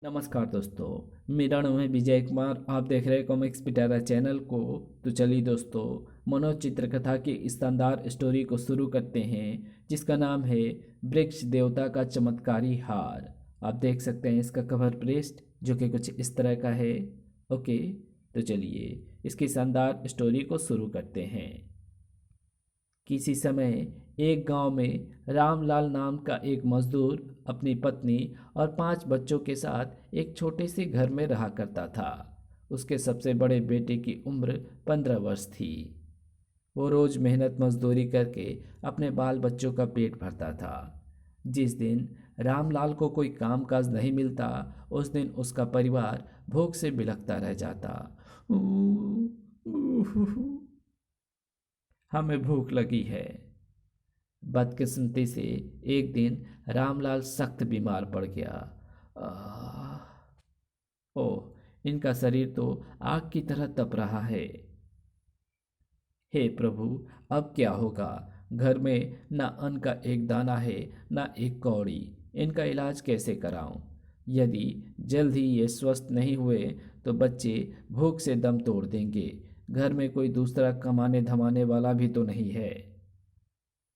नमस्कार दोस्तों, मेरा नाम है विजय कुमार। आप देख रहे हैं कॉमिक्स पिटारा चैनल को। तो चलिए दोस्तों, मनोज चित्रकथा की इस शानदार स्टोरी को शुरू करते हैं, जिसका नाम है वृक्ष देवता का चमत्कारी हार। आप देख सकते हैं इसका कवर पृष्ठ, जो कि कुछ इस तरह का है। ओके, तो चलिए इसकी शानदार स्टोरी को शुरू करते हैं। किसी समय एक गांव में रामलाल नाम का एक मजदूर अपनी पत्नी और 5 बच्चों के साथ एक छोटे से घर में रहा करता था। उसके सबसे बड़े बेटे की उम्र 15 वर्ष थी। वो रोज मेहनत मजदूरी करके अपने बाल बच्चों का पेट भरता था। जिस दिन रामलाल को कोई काम काज नहीं मिलता, उस दिन उसका परिवार भूख से बिलखता रह जाता। हमें भूख लगी है। बदकिस्मती से एक दिन रामलाल सख्त बीमार पड़ गया। ओह, इनका शरीर तो आग की तरह तप रहा है। हे प्रभु, अब क्या होगा? घर में ना अन्न का एक दाना है, ना एक कौड़ी। इनका इलाज कैसे कराऊं? यदि जल्द ही ये स्वस्थ नहीं हुए तो बच्चे भूख से दम तोड़ देंगे। घर में कोई दूसरा कमाने धमाने वाला भी तो नहीं है।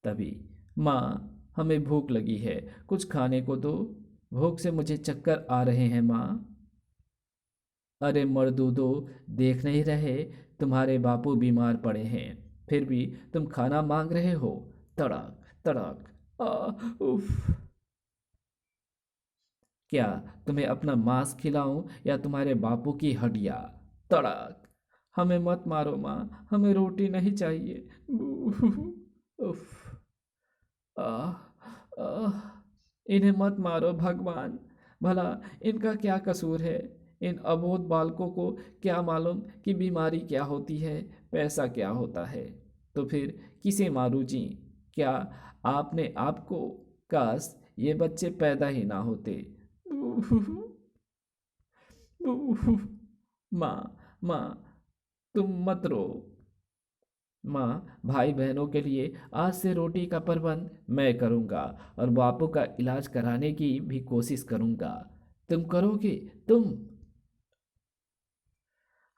तभी, माँ, हमें भूख लगी है, कुछ खाने को दो। भूख से मुझे चक्कर आ रहे हैं माँ। अरे मर्दूदो, देख नहीं रहे तुम्हारे बापू बीमार पड़े हैं, फिर भी तुम खाना मांग रहे हो। तड़क तड़क। आ, उफ। क्या तुम्हें अपना मांस खिलाऊं या तुम्हारे बापू की हड्डियाँ? तड़क। हमें मत मारो माँ, हमें रोटी नहीं चाहिए। उफ। आह, आह, इन्हें मत मारो भगवान। भला इनका क्या कसूर है? इन अबोध बालकों को क्या मालूम कि बीमारी क्या होती है, पैसा क्या होता है। तो फिर किसे मारूं जी? क्या आपने आपको? काश ये बच्चे पैदा ही ना होते। माँ, माँ, तुम मत रो। माँ, भाई बहनों के लिए आज से रोटी का प्रबंध मैं करूँगा और बापू का इलाज कराने की भी कोशिश करूँगा। तुम करोगे? तुम?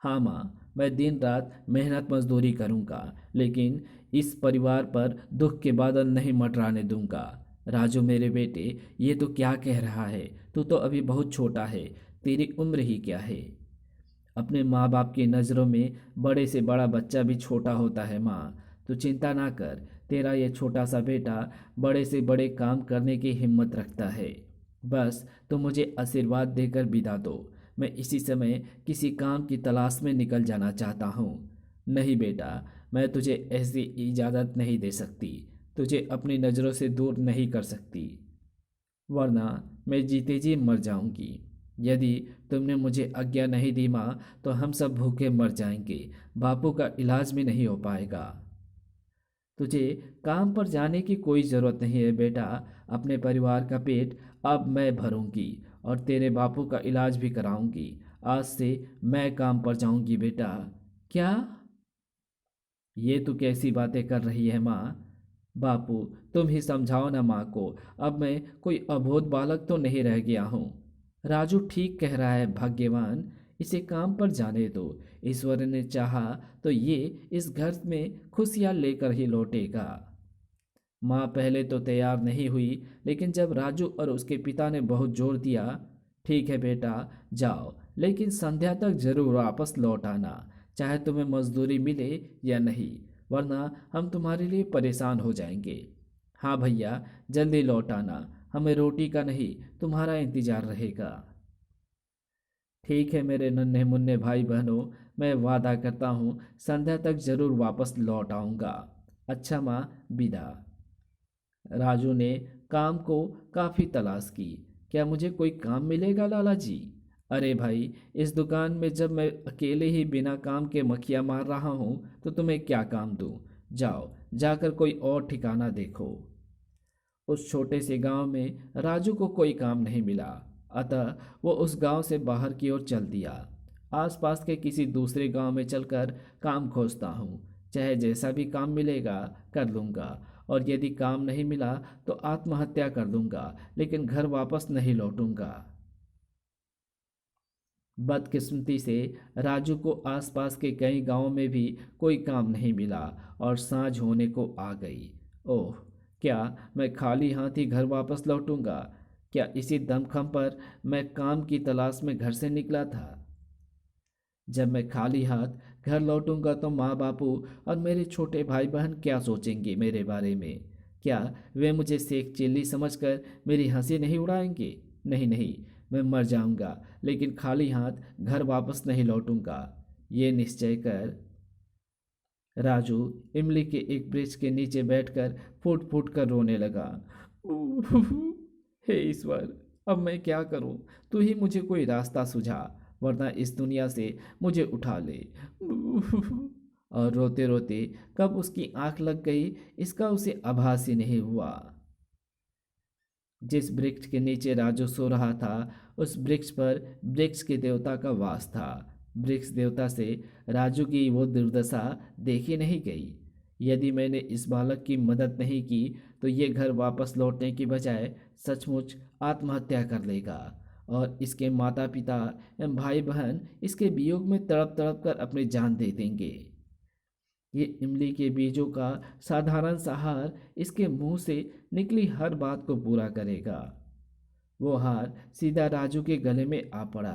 हाँ माँ, मैं दिन रात मेहनत मजदूरी करूँगा, लेकिन इस परिवार पर दुख के बादल नहीं मंडराने दूंगा। राजू मेरे बेटे, ये तो क्या कह रहा है? तू तो अभी बहुत छोटा है। तेरी उम्र ही क्या है? अपने माँ बाप की नज़रों में बड़े से बड़ा बच्चा भी छोटा होता है माँ। तो चिंता ना कर, तेरा ये छोटा सा बेटा बड़े से बड़े काम करने की हिम्मत रखता है। बस तुम मुझे आशीर्वाद देकर विदा दो। मैं इसी समय किसी काम की तलाश में निकल जाना चाहता हूँ। नहीं बेटा, मैं तुझे ऐसी इजाज़त नहीं दे सकती। तुझे अपनी नज़रों से दूर नहीं कर सकती, वरना मैं जीते जी मर जाऊंगी। यदि तुमने मुझे आज्ञा नहीं दी माँ, तो हम सब भूखे मर जाएंगे। बापू का इलाज भी नहीं हो पाएगा। तुझे काम पर जाने की कोई ज़रूरत नहीं है बेटा। अपने परिवार का पेट अब मैं भरूंगी और तेरे बापू का इलाज भी कराऊंगी। आज से मैं काम पर जाऊंगी बेटा। क्या? ये तू कैसी बातें कर रही है माँ? बापू, तुम ही समझाओ ना माँ को। अब मैं कोई अबोध बालक तो नहीं रह गया हूँ। राजू ठीक कह रहा है भाग्यवान, इसे काम पर जाने दो। ईश्वर ने चाहा तो ये इस घर में खुशियाँ लेकर ही लौटेगा। माँ पहले तो तैयार नहीं हुई, लेकिन जब राजू और उसके पिता ने बहुत जोर दिया, ठीक है बेटा, जाओ, लेकिन संध्या तक जरूर वापस लौट आना, चाहे तुम्हें मजदूरी मिले या नहीं, वरना हम तुम्हारे लिए परेशान हो जाएंगे। हाँ भैया, जल्दी लौट आना, हमें रोटी का नहीं तुम्हारा इंतजार रहेगा। ठीक है मेरे नन्हे मुन्ने भाई बहनों, मैं वादा करता हूँ संध्या तक जरूर वापस लौट आऊँगा। अच्छा माँ, विदा। राजू ने काम को काफ़ी तलाश की। क्या मुझे कोई काम मिलेगा लाला जी? अरे भाई, इस दुकान में जब मैं अकेले ही बिना काम के मक्खियाँ मार रहा हूँ तो तुम्हें क्या काम दूँ? जाओ, जाकर कोई और ठिकाना देखो। उस छोटे से गांव में राजू को कोई काम नहीं मिला, अतः वो उस गांव से बाहर की ओर चल दिया। आसपास के किसी दूसरे गांव में चलकर काम खोजता हूँ। चाहे जैसा भी काम मिलेगा कर लूँगा, और यदि काम नहीं मिला तो आत्महत्या कर दूँगा, लेकिन घर वापस नहीं लौटूंगा। बदकिस्मती से राजू को आसपास के कई गांवों में भी कोई काम नहीं मिला और सांझ होने को आ गई। ओह, क्या मैं खाली हाथ ही घर वापस लौटूंगा? क्या इसी दमखम पर मैं काम की तलाश में घर से निकला था? जब मैं खाली हाथ घर लौटूंगा तो माँ बापू और मेरे छोटे भाई बहन क्या सोचेंगे मेरे बारे में? क्या वे मुझे शेख चिल्ली समझकर मेरी हंसी नहीं उड़ाएंगे? नहीं नहीं, मैं मर जाऊंगा लेकिन खाली हाथ घर वापस नहीं लौटूंगा। ये निश्चय कर राजू इमली के एक वृक्ष के नीचे बैठकर फूट फूट कर रोने लगा। हे ईश्वर, अब मैं क्या करूं? तू ही मुझे कोई रास्ता सुझा, वरना इस दुनिया से मुझे उठा ले। और रोते रोते कब उसकी आंख लग गई इसका उसे आभास ही नहीं हुआ। जिस वृक्ष के नीचे राजू सो रहा था उस वृक्ष पर वृक्ष के देवता का वास था। वृक्ष देवता से राजू की वो दुर्दशा देखी नहीं गई। यदि मैंने इस बालक की मदद नहीं की तो ये घर वापस लौटने की बजाय सचमुच आत्महत्या कर लेगा और इसके माता पिता एवं भाई बहन इसके वियोग में तड़प तड़प कर अपनी जान दे देंगे। ये इमली के बीजों का साधारण सा हार इसके मुंह से निकली हर बात को पूरा करेगा। वो हार सीधा राजू के गले में आ पड़ा।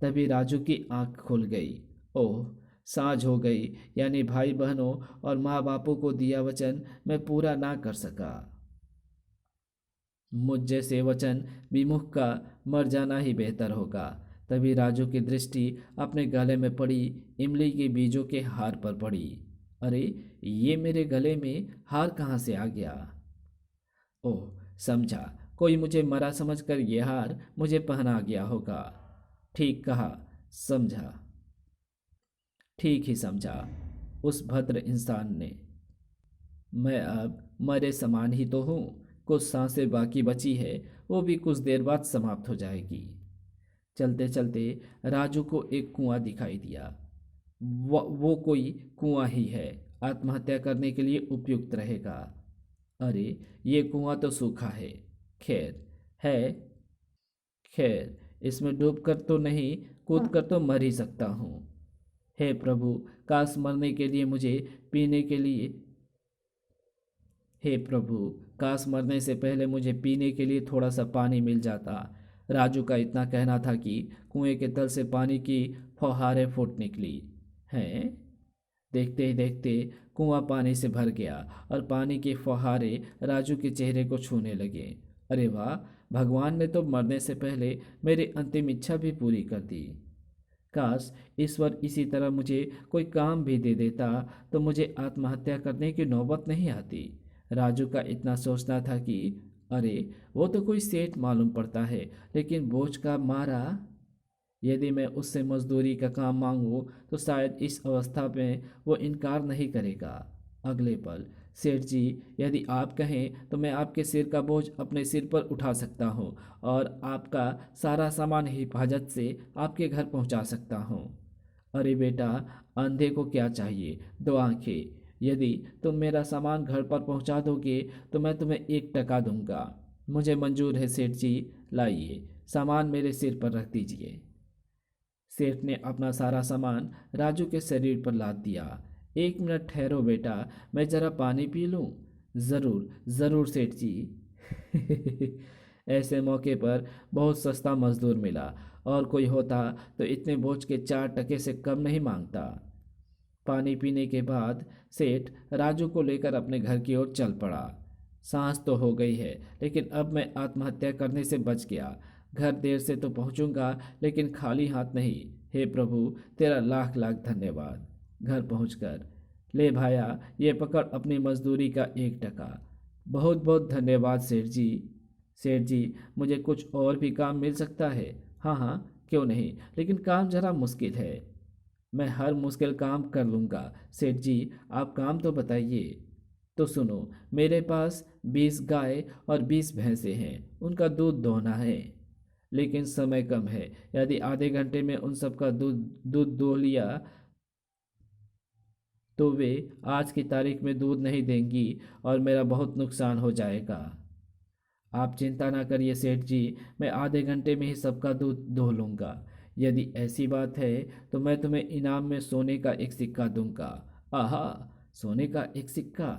तभी राजू की आंख खुल गई। ओह, साँझ हो गई, यानी भाई बहनों और माँ बापों को दिया वचन मैं पूरा ना कर सका। मुझ जैसे वचन विमुख का मर जाना ही बेहतर होगा। तभी राजू की दृष्टि अपने गले में पड़ी इमली के बीजों के हार पर पड़ी। अरे, ये मेरे गले में हार कहाँ से आ गया? ओह, समझा, कोई मुझे मरा समझकर ये हार मुझे पहना गया होगा। ठीक कहा, समझा, ठीक ही समझा उस भद्र इंसान ने। मैं अब मरे समान ही तो हूँ। कुछ सांसें बाकी बची है, वो भी कुछ देर बाद समाप्त हो जाएगी। चलते चलते राजू को एक कुआं दिखाई दिया। वो कोई कुआं ही है, आत्महत्या करने के लिए उपयुक्त रहेगा। अरे, ये कुआं तो सूखा है। खैर है, खैर इसमें डूब कर तो नहीं, कूद कर तो मर ही सकता हूँ। हे प्रभु, काश मरने के लिए मुझे पीने के लिए हे प्रभु, काश मरने से पहले मुझे पीने के लिए थोड़ा सा पानी मिल जाता। राजू का इतना कहना था कि कुएं के तल से पानी की फौहारें फूट निकली। हैं? देखते ही देखते कुआं पानी से भर गया और पानी की फौहारे राजू के चेहरे को छूने लगे। अरे वाह, भगवान ने तो मरने से पहले मेरी अंतिम इच्छा भी पूरी कर दी। काश ईश्वर इसी तरह मुझे कोई काम भी दे देता तो मुझे आत्महत्या करने की नौबत नहीं आती। राजू का इतना सोचना था कि अरे, वो तो कोई सेठ मालूम पड़ता है, लेकिन बोझ का मारा यदि मैं उससे मजदूरी का काम मांगूं तो शायद इस अवस्था में वो इनकार नहीं करेगा। अगले पल, सेठ जी, यदि आप कहें तो मैं आपके सिर का बोझ अपने सिर पर उठा सकता हूँ और आपका सारा सामान हिफाजत से आपके घर पहुँचा सकता हूँ। अरे बेटा, अंधे को क्या चाहिए, दो आंखें। यदि तुम मेरा सामान घर पर पहुँचा दोगे तो मैं तुम्हें 1 टका दूंगा। मुझे मंजूर है सेठ जी, लाइए सामान मेरे सिर पर रख दीजिए। सेठ ने अपना सारा सामान राजू के शरीर पर लाद दिया। 1 मिनट ठहरो बेटा, मैं जरा पानी पी लूं। ज़रूर ज़रूर सेठ जी। ऐसे मौके पर बहुत सस्ता मजदूर मिला और कोई होता तो इतने बोझ के 4 टके से कम नहीं मांगता। पानी पीने के बाद सेठ राजू को लेकर अपने घर की ओर चल पड़ा। सांस तो हो गई है, लेकिन अब मैं आत्महत्या करने से बच गया। घर देर से तो पहुंचूंगा लेकिन खाली हाथ नहीं। हे प्रभु, तेरा लाख लाख धन्यवाद। घर पहुंचकर, ले भाया, ये पकड़ अपनी मजदूरी का 1 टका। बहुत बहुत धन्यवाद सेठ जी। सेठ जी, मुझे कुछ और भी काम मिल सकता है? हाँ हाँ, क्यों नहीं, लेकिन काम जरा मुश्किल है। मैं हर मुश्किल काम कर लूँगा सेठ जी, आप काम तो बताइए। तो सुनो, मेरे पास 20 गाय और 20 भैंसें हैं, उनका दूध दोहना है, लेकिन समय कम है। यदि आधे घंटे में उन सब का दूध दूध दोह लिया तो वे आज की तारीख में दूध नहीं देंगी और मेरा बहुत नुकसान हो जाएगा। आप चिंता ना करिए सेठ जी, मैं आधे घंटे में ही सबका दूध दोह लूँगा। यदि ऐसी बात है तो मैं तुम्हें इनाम में सोने का एक सिक्का दूंगा। आहा, सोने का एक सिक्का।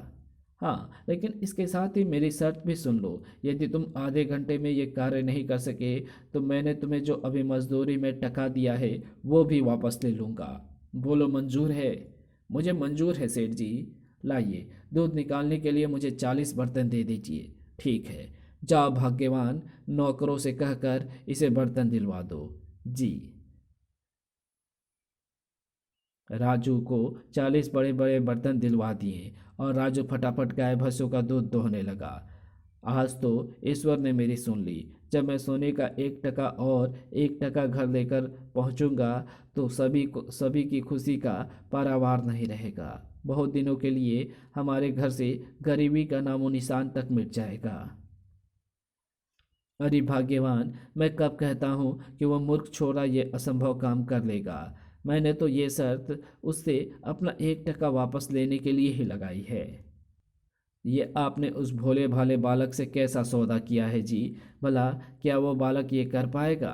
हाँ, लेकिन इसके साथ ही मेरी शर्त भी सुन लो। यदि तुम आधे घंटे में ये कार्य नहीं कर सके तो मैंने तुम्हें जो अभी मजदूरी में टका दिया है वो भी वापस ले लूँगा। बोलो, मंजूर है? मुझे मंजूर है सेठ जी। लाइए, दूध निकालने के लिए मुझे 40 बर्तन दे दीजिए। ठीक है, जाओ भाग्यवान, नौकरों से कहकर इसे बर्तन दिलवा दो। जी। राजू को 40 बड़े बड़े बर्तन दिलवा दिए और राजू फटाफट गाय भैंसों का दूध दोहने लगा। आज तो ईश्वर ने मेरी सुन ली। जब मैं सोने का 1 टका और 1 टका घर लेकर पहुंचूंगा तो सभी की खुशी का पारावार नहीं रहेगा। बहुत दिनों के लिए हमारे घर से गरीबी का नामो निशान तक मिट जाएगा। अरे भाग्यवान, मैं कब कहता हूँ कि वह मूर्ख छोरा ये असंभव काम कर लेगा। मैंने तो ये शर्त उससे अपना 1 टका वापस लेने के लिए ही लगाई है। ये आपने उस भोले भाले बालक से कैसा सौदा किया है जी? भला क्या वो बालक ये कर पाएगा?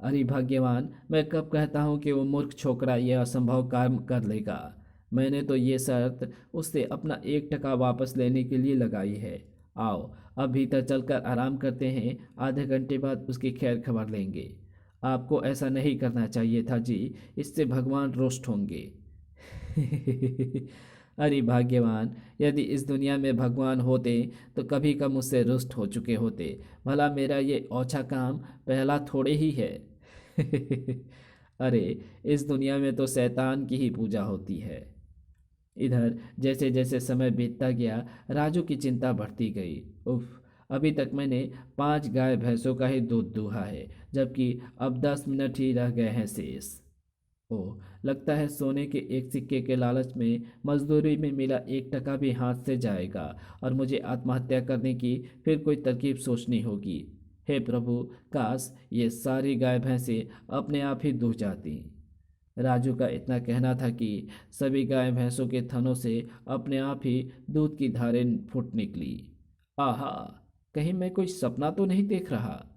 अरे भाग्यवान, मैं कब कहता हूँ कि वो मूर्ख छोकरा यह असंभव काम कर लेगा। मैंने तो ये शर्त उससे अपना 1 टका वापस लेने के लिए लगाई है। आओ, अब भीतर चलकर आराम करते हैं, आधे घंटे बाद उसकी खैर खबर लेंगे। आपको ऐसा नहीं करना चाहिए था जी, इससे भगवान रुष्ट होंगे। अरे भाग्यवान, यदि इस दुनिया में भगवान होते तो कभी का मुझसे रुष्ट हो चुके होते। भला मेरा ये ओछा काम पहला थोड़े ही है। अरे, इस दुनिया में तो शैतान की ही पूजा होती है। इधर जैसे जैसे समय बीतता गया राजू की चिंता बढ़ती गई। उफ, अभी तक मैंने 5 गाय भैंसों का ही दूध दूहा है, जबकि अब 10 मिनट ही रह गए हैं शेष। ओह, लगता है सोने के एक सिक्के के लालच में मजदूरी में मिला 1 टका भी हाथ से जाएगा और मुझे आत्महत्या करने की फिर कोई तरकीब सोचनी होगी। हे प्रभु, काश ये सारी गाय भैंसें अपने आप ही दूह जाती। राजू का इतना कहना था कि सभी गाय भैंसों के थनों से अपने आप ही दूध की धारें फूट निकली। आहा, कहीं मैं कोई सपना तो नहीं देख रहा।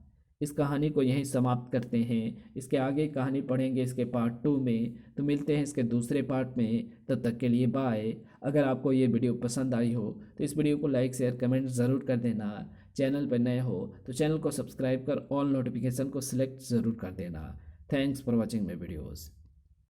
इस कहानी को यहीं समाप्त करते हैं। इसके आगे कहानी पढ़ेंगे इसके पार्ट 2 में। तो मिलते हैं इसके दूसरे पार्ट में। तब तक के लिए बाय। अगर आपको ये वीडियो पसंद आई हो तो इस वीडियो को लाइक शेयर कमेंट ज़रूर कर देना। चैनल पर नए हो तो चैनल को सब्सक्राइब कर ऑल नोटिफिकेशन को सिलेक्ट ज़रूर कर देना। Thanks for watching my videos.